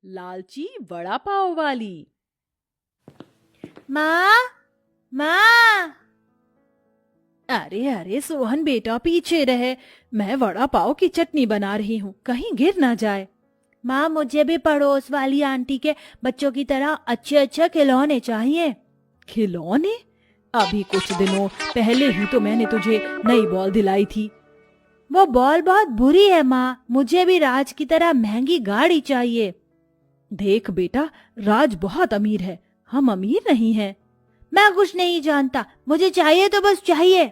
लालची वड़ा पाव वाली। माँ, माँ। अरे अरे सोहन बेटा पीछे रहे, मैं वड़ा पाव की चटनी बना रही हूँ, कहीं गिर ना जाए। माँ, मुझे भी पड़ोस वाली आंटी के बच्चों की तरह अच्छे अच्छे खिलौने चाहिए। खिलौने? अभी कुछ दिनों पहले ही तो मैंने तुझे नई बॉल दिलाई थी। वो बॉल बहुत बुरी है माँ, मुझे भी राज की तरह महंगी गाड़ी चाहिए। देख बेटा, राज बहुत अमीर है, हम अमीर नहीं हैं। मैं कुछ नहीं जानता, मुझे चाहिए तो बस चाहिए।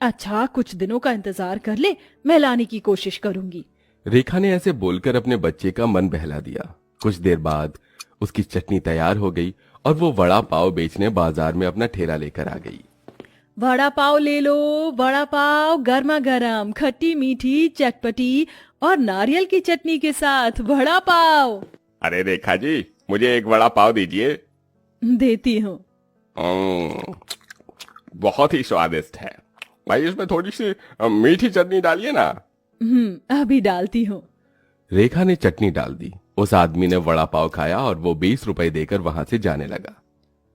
अच्छा, कुछ दिनों का इंतजार कर ले, मैं लाने की कोशिश करूंगी। रेखा ने ऐसे बोलकर अपने बच्चे का मन बहला दिया। कुछ देर बाद उसकी चटनी तैयार हो गई और वो वड़ा पाव बेचने बाजार में अपना ठेला लेकर आ गई। वड़ा पाव ले लो, वड़ा पाव गर्मा गर्म, खट्टी मीठी चटपटी और नारियल की चटनी के साथ वड़ा पाव। अरे रेखा जी, मुझे एक वड़ा पाव दीजिए। देती हूँ। बहुत ही स्वादिष्ट है भाई, इसमें थोड़ी सी मीठी चटनी डालिए ना। अभी डालती हूँ। रेखा ने चटनी डाल दी। उस आदमी ने वड़ा पाव खाया और वो 20 रुपए देकर वहां से जाने लगा।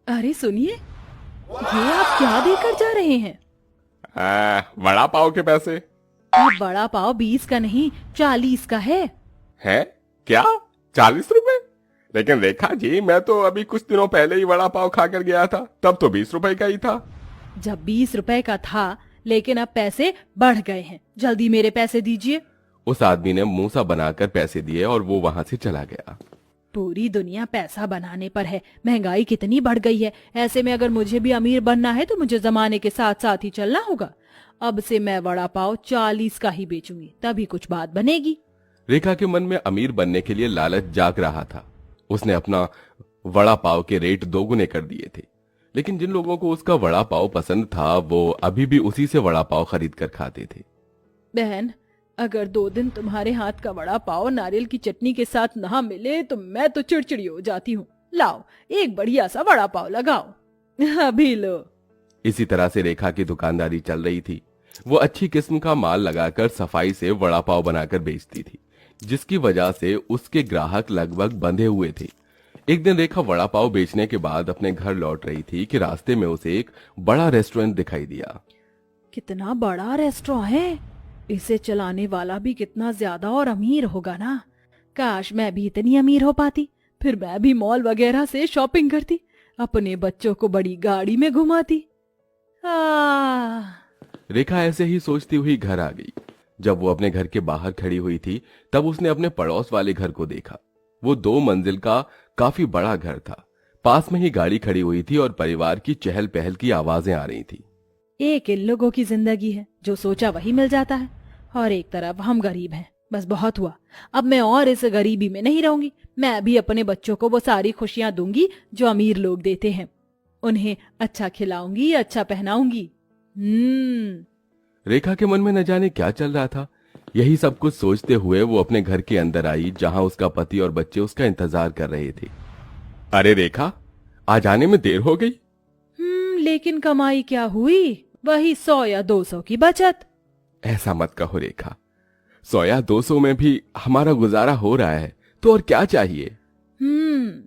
अरे सुनिए, ये आप क्या देकर जा रहे हैं? वड़ा पाव के पैसे। अब वड़ा पाव 20 का नहीं 40 का है। हैं? क्या 40 रुपए? लेकिन रेखा जी, मैं तो अभी कुछ दिनों पहले ही वड़ा पाव खाकर गया था, तब तो 20 रुपए का ही था। जब 20 रुपए का था, लेकिन अब पैसे बढ़ गए हैं, जल्दी मेरे पैसे दीजिए। उस आदमी ने मुंह सा बनाकर पैसे दिए और वो वहां से चला गया। पूरी दुनिया पैसा बनाने पर है, महंगाई कितनी बढ़ गई है। ऐसे में अगर मुझे भी अमीर बनना है तो मुझे जमाने के साथ साथ ही चलना होगा। अब से मैं वड़ा पाव 40 का ही बेचूंगी, तभी कुछ बात बनेगी। रेखा के मन में अमीर बनने के लिए लालच जाग रहा था। उसने अपना वड़ा पाव के रेट दोगुने कर दिए थे, लेकिन जिन लोगों को उसका वड़ा पाव पसंद था वो अभी भी उसी से वड़ा पाव खरीद कर खाते थे। बहन, अगर 2 दिन तुम्हारे हाथ का वड़ा पाव नारियल की चटनी के साथ ना मिले तो मैं तो चिड़चिड़ी हो जाती हूँ। लाओ, एक बढ़िया सा वड़ा पाव लगाओ। अभी लो। इसी तरह से रेखा की दुकानदारी चल रही थी। वो अच्छी किस्म का माल लगाकर सफाई से वड़ा पाव बनाकर बेचती थी, जिसकी वजह से उसके ग्राहक लगभग बंधे हुए थे। एक दिन रेखा वड़ा पाव बेचने के बाद अपने घर लौट रही थी कि रास्ते में उसे एक बड़ा रेस्टोरेंट दिखाई दिया। कितना बड़ा रेस्टोरेंट है, इसे चलाने वाला भी कितना ज्यादा और अमीर होगा ना। काश मैं भी इतनी अमीर हो पाती, फिर मैं भी मॉल वगैरह से शॉपिंग करती, अपने बच्चों को बड़ी गाड़ी में घुमाती। रेखा ऐसे ही सोचती हुई घर आ गई। जब वो अपने घर के बाहर खड़ी हुई थी तब उसने अपने पड़ोस वाले घर को देखा। वो 2 मंजिल का काफी बड़ा घर था। पास में ही गाड़ी खड़ी हुई थी और परिवार की चहल पहल की आवाजें आ रही थी। एक इन लोगों की जिंदगी है, जो सोचा वही मिल जाता है, और एक तरफ हम गरीब हैं। बस बहुत हुआ, अब मैं और इस गरीबी में नहीं रहूंगी। मैं भी अपने बच्चों को वो सारी खुशियां दूंगी जो अमीर लोग देते हैं। उन्हें अच्छा खिलाऊंगी, अच्छा पहनाऊंगी। रेखा के मन में न जाने क्या चल रहा था। यही सब कुछ सोचते हुए वो अपने घर के अंदर आई, जहां उसका पति और बच्चे उसका इंतजार कर रहे थे। अरे रेखा, आज आने में देर हो गई। लेकिन कमाई क्या हुई, वही 100 या 200 की बचत। ऐसा मत कहो रेखा, 100 या 200 में भी हमारा गुजारा हो रहा है, तो और क्या चाहिए।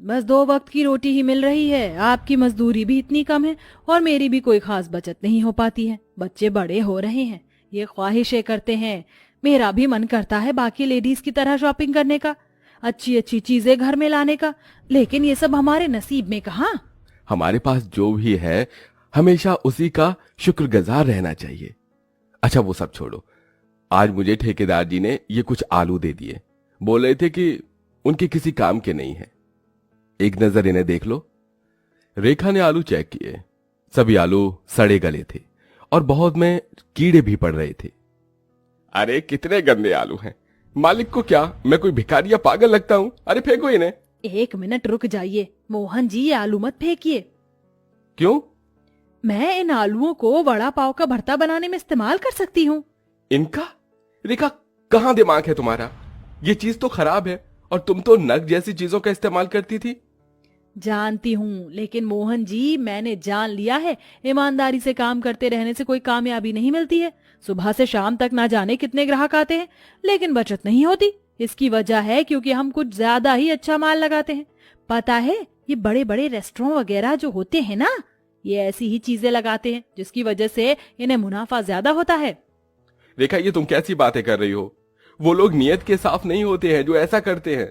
बस 2 वक्त की रोटी ही मिल रही है। आपकी मजदूरी भी इतनी कम है और मेरी भी कोई खास बचत नहीं हो पाती है। बच्चे बड़े हो रहे हैं, ये ख्वाहिशें करते हैं। मेरा भी मन करता है बाकी लेडीज की तरह शॉपिंग करने का, अच्छी अच्छी चीजें घर में लाने का, लेकिन ये सब हमारे नसीब में कहाँ। हमारे पास जो भी है हमेशा उसी का शुक्रगुजार रहना चाहिए। अच्छा वो सब छोड़ो, आज मुझे ठेकेदार जी ने ये कुछ आलू दे दिए। बोल रहे थे कि उनके किसी काम के नहीं है, एक नजर इन्हें देख लो। रेखा ने आलू चेक किए। सभी आलू सड़े गले थे और बहुत में कीड़े भी पड़ रहे थे। अरे कितने गंदे आलू हैं, मालिक को क्या मैं कोई भिखारी या पागल लगता हूँ? अरे फेंको इन्हें। 1 मिनट रुक जाइए मोहन जी, ये आलू मत फेंकिए। क्यों? मैं इन आलूओं को वड़ा पाव का भरता बनाने में इस्तेमाल कर सकती हूँ। इनका? रेखा, कहाँ दिमाग है तुम्हारा? ये चीज तो खराब है और तुम तो नग जैसी चीजों का इस्तेमाल करती थी। जानती हूँ, लेकिन मोहन जी मैंने जान लिया है, ईमानदारी से काम करते रहने से कोई कामयाबी नहीं मिलती है। सुबह से शाम तक ना जाने कितने ग्राहक आते हैं, लेकिन बचत नहीं होती। इसकी वजह है क्योंकि हम कुछ ज्यादा ही अच्छा माल लगाते हैं। पता है, ये बड़े बड़े रेस्टोरेंट वगैरह जो होते हैं ना, ये ऐसी ही चीजें लगाते हैं जिसकी वजह से इन्हें मुनाफा ज्यादा होता है। रेखा, ये तुम कैसी बातें कर रही हो? वो लोग नियत के साफ नहीं होते हैं जो ऐसा करते हैं।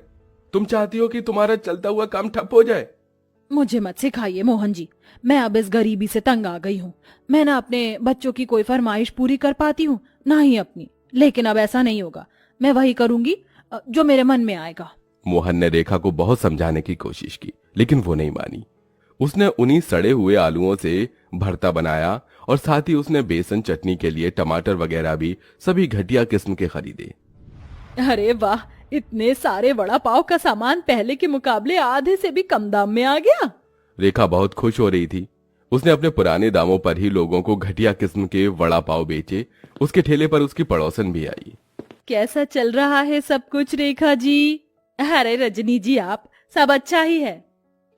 तुम चाहती हो कि तुम्हारा चलता हुआ काम ठप हो जाए? मुझे मत सिखाइए मोहन जी, मैं अब इस गरीबी से तंग आ गई हूँ। मैं ना अपने बच्चों की कोई फरमाइश पूरी कर पाती हूँ, ना ही अपनी। लेकिन अब ऐसा नहीं होगा, मैं वही करूंगी जो मेरे मन में आएगा। मोहन ने रेखा को बहुत समझाने की कोशिश की, लेकिन वो नहीं मानी। उसने उन्हीं सड़े हुए आलूओं से भरता बनाया और साथ ही उसने बेसन चटनी के लिए टमाटर वगैरह भी सभी घटिया किस्म के खरीदे। अरे वाह, इतने सारे वड़ा पाव का सामान पहले के मुकाबले आधे से भी कम दाम में आ गया। रेखा बहुत खुश हो रही थी। उसने अपने पुराने दामों पर ही लोगों को घटिया किस्म के वड़ा पाव बेचे। उसके ठेले पर उसकी पड़ोसन भी आई। कैसा चल रहा है सब कुछ रेखा जी? अरे रजनी जी, आप सब अच्छा ही है।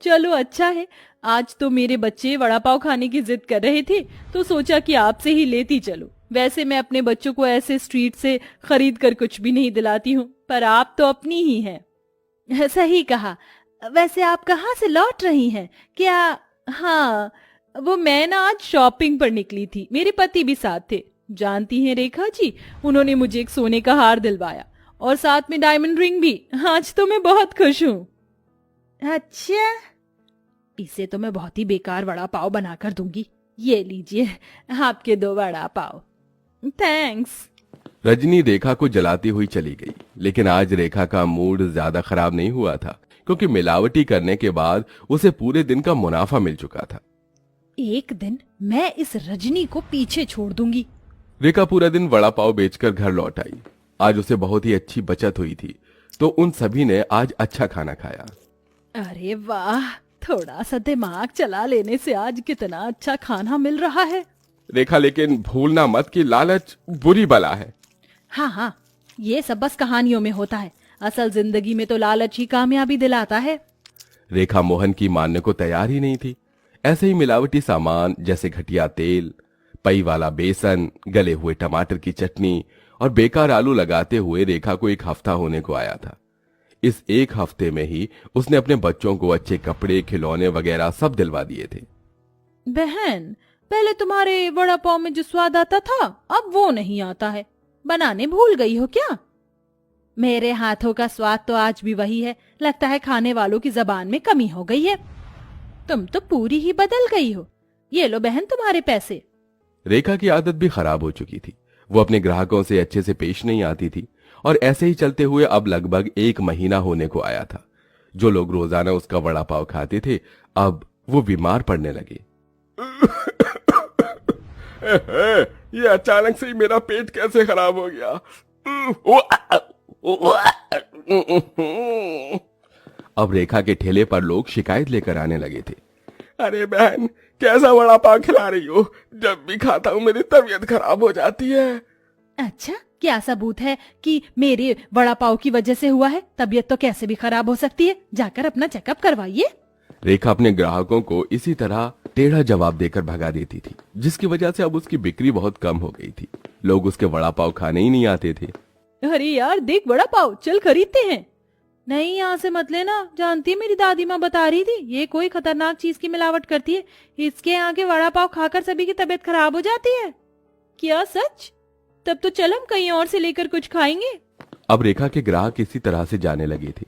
चलो अच्छा है, आज तो मेरे बच्चे वड़ा पाव खाने की जिद कर रहे थे तो सोचा कि आपसे ही लेती चलो। वैसे मैं अपने बच्चों को ऐसे स्ट्रीट से खरीद कर कुछ भी नहीं दिलाती हूँ, पर आप तो अपनी ही हैं। सही कहा। वैसे आप कहाँ से लौट रही हैं क्या? हाँ, वो मैं ना आज शॉपिंग पर निकली थी, मेरे पति भी साथ थे। जानती हैं रेखा जी, उन्होंने मुझे एक सोने का हार दिलवाया और साथ में डायमंड रिंग भी। आज तो मैं बहुत खुश हूँ। अच्छा, इसे तो मैं बहुत ही बेकार वड़ा पाव बनाकर दूंगी। ये लीजिए आपके 2 वड़ा पाव। थैंक्स। रजनी रेखा को जलाती हुई चली गई, लेकिन आज रेखा का मूड ज्यादा खराब नहीं हुआ था, क्योंकि मिलावटी करने के बाद उसे पूरे दिन का मुनाफा मिल चुका था। एक दिन मैं इस रजनी को पीछे छोड़ दूंगी। रेखा पूरा दिन वड़ा पाव बेचकर घर लौट आई। आज उसे बहुत ही अच्छी बचत हुई थी, तो उन सभी ने आज अच्छा खाना खाया। अरे वाह, थोड़ा सा दिमाग चला लेने से आज कितना अच्छा खाना मिल रहा है। रेखा, लेकिन भूलना मत कि लालच बुरी बला है। हाँ हाँ, ये सब बस कहानियों में होता है, असल जिंदगी में तो लालच ही कामयाबी दिलाता है। रेखा मोहन की मानने को तैयार ही नहीं थी। ऐसे ही मिलावटी सामान जैसे घटिया तेल, पई वाला बेसन, गले हुए टमाटर की चटनी और बेकार आलू लगाते हुए रेखा को 1 हफ्ता होने को आया था। इस 1 हफ्ते में ही उसने अपने बच्चों को अच्छे कपड़े, खिलौने वगैरह सब दिलवा दिए थे। बहन, पहले तुम्हारे वड़ा पाव में जो स्वाद आता था अब वो नहीं आता है। बनाने भूल गई हो क्या? मेरे हाथों का स्वाद तो आज भी वही है। लगता है खाने वालों की जबान में कमी हो गई है। तुम तो पूरी ही बदल गई हो। ये लो बहन तुम्हारे पैसे। रेखा की आदत भी खराब हो चुकी थी। वो अपने ग्राहकों से अच्छे से पेश नहीं आती थी और ऐसे ही चलते हुए अब लगभग 1 महीना होने को आया था। जो लोग रोजाना उसका वड़ा पाव खाते थे, अब वो बीमार पड़ने लगे। ये अचानक से ही मेरा पेट कैसे खराब हो गया? अब रेखा के ठेले पर लोग शिकायत लेकर आने लगे थे। अरे बहन, कैसा वड़ा पाव खिला रही हो? जब भी खाता हूँ मेरी तबीयत खराब हो जाती है। अच्छा, क्या सबूत है कि मेरे वड़ा पाव की वजह से हुआ है? तबीयत तो कैसे भी खराब हो सकती है। जाकर अपना चेकअप करवाइए। रेखा अपने ग्राहकों को इसी तरह टेढ़ा जवाब देकर भगा देती थी, जिसकी वजह से अब उसकी बिक्री बहुत कम हो गई थी। लोग उसके वड़ा पाव खाने ही नहीं आते थे। अरे यार देख वड़ा पाव, चल खरीदते हैं। नहीं, यहाँ से मत लेना। जानती है मेरी दादी माँ बता रही थी ये कोई खतरनाक चीज की मिलावट करती है। इसके यहाँ के वड़ा पाव खाकर सभी की तबीयत खराब हो जाती है। क्या सच? तब तो चल हम कहीं और से लेकर कुछ खाएंगे। अब रेखा के ग्राहक इसी तरह से जाने लगे थे।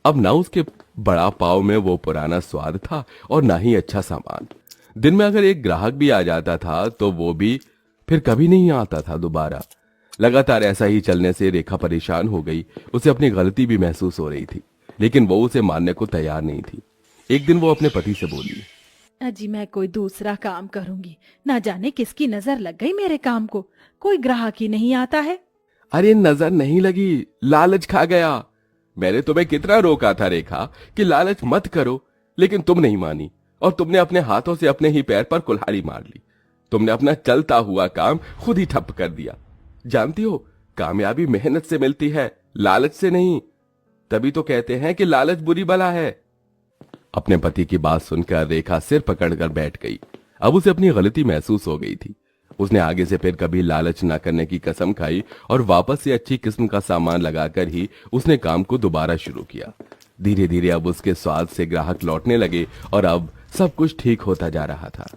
अब ना उसके बड़ा पाव में वो पुराना स्वाद था और ना ही अच्छा सामान। दिन में अगर एक ग्राहक भी आ जाता था तो वो भी फिर कभी नहीं आता था दोबारा। लगातार ऐसा ही चलने से रेखा परेशान हो गई। उसे अपनी गलती भी महसूस हो रही थी, लेकिन वो उसे मानने को तैयार नहीं थी। एक दिन वो अपने पति से बोली, अजी मैं कोई दूसरा काम करूंगी। ना जाने किसकी नजर लग गई मेरे काम को, कोई ग्राहक ही नहीं आता है। अरे नजर नहीं लगी, लालच खा गया। मैंने तुम्हें कितना रोका था रेखा कि लालच मत करो, लेकिन तुम नहीं मानी और तुमने अपने हाथों से अपने ही पैर पर कुल्हाड़ी मार ली। तुमने अपना चलता हुआ काम खुद ही ठप कर दिया। जानती हो, कामयाबी मेहनत से मिलती है, लालच से नहीं। तभी तो कहते हैं कि लालच बुरी बला है। अपने पति की बात सुनकर रेखा सिर पकड़कर बैठ गई। अब उसे अपनी गलती महसूस हो गई थी। उसने आगे से फिर कभी लालच न करने की कसम खाई और वापस से अच्छी किस्म का सामान लगाकर ही उसने काम को दोबारा शुरू किया। धीरे धीरे अब उसके स्वाद से ग्राहक लौटने लगे और अब सब कुछ ठीक होता जा रहा था।